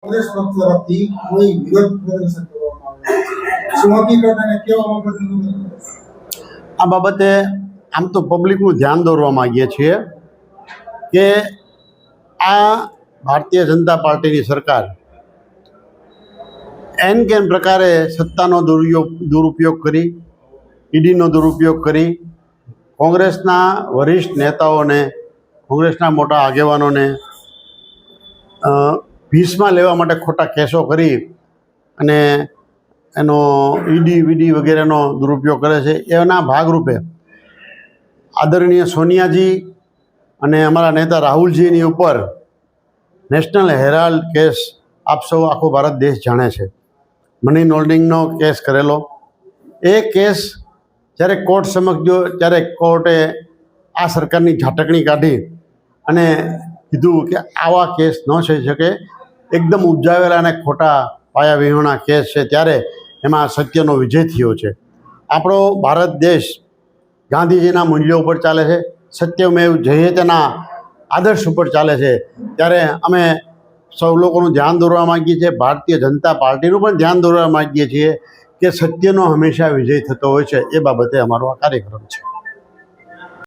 કોંગ્રેસ પક્ષ તરફથી કોઈ વિરોધ પ્રદર્શન કરવામાં આવ્યું શું હકીકત અને કેવા બાબતનું આ બાબતે આમ તો પબ્લિકનું ધ્યાન દોરવા માગીએ છીએ કે આ ભારતીય જનતા પાર્ટીની સરકાર એન કેન પ્રકારે સત્તાનો દુરુપયોગ કરી, ઈડીનો દુરુપયોગ કરી, કોંગ્રેસના વરિષ્ઠ નેતાઓને, કોંગ્રેસના મોટા આગેવાનોને ભીસમાં લેવા માટે ખોટા કેસો કરી અને એનો ઈડી વગેરેનો દુરુપયોગ કરે છે. એના ભાગરૂપે આદરણીય સોનિયાજી અને અમારા નેતા રાહુલજીની ઉપર નેશનલ હેરાલ્ડ કેસ આપ સૌ આખો ભારત દેશ જાણે છે, મની લોન્ડરિંગનો કેસ કરેલો. એ કેસ જ્યારે કોર્ટ સમક્ષ ગયો ત્યારે કોર્ટે આ સરકારની ઝાટકણી કાઢી અને કીધું કે આવા કેસ ન થઈ શકે, એકદમ ઉપજાવેલા અને ખોટા પાયા વિહોણા કેસ છે. ત્યારે એમાં સત્યનો વિજય થયો છે. આપણો ભારત દેશ ગાંધીજીના મૂલ્યો ઉપર ચાલે છે, સત્યમેવ જયતેના આદર્શ ઉપર ચાલે છે. ત્યારે અમે સૌ લોકોનું ધ્યાન દોરવા માગીએ છીએ, ભારતીય જનતા પાર્ટીનું પણ ધ્યાન દોરવા માગીએ છીએ કે સત્યનો હંમેશા વિજય થતો હોય છે. એ બાબતે અમારો આ કાર્યક્રમ છે.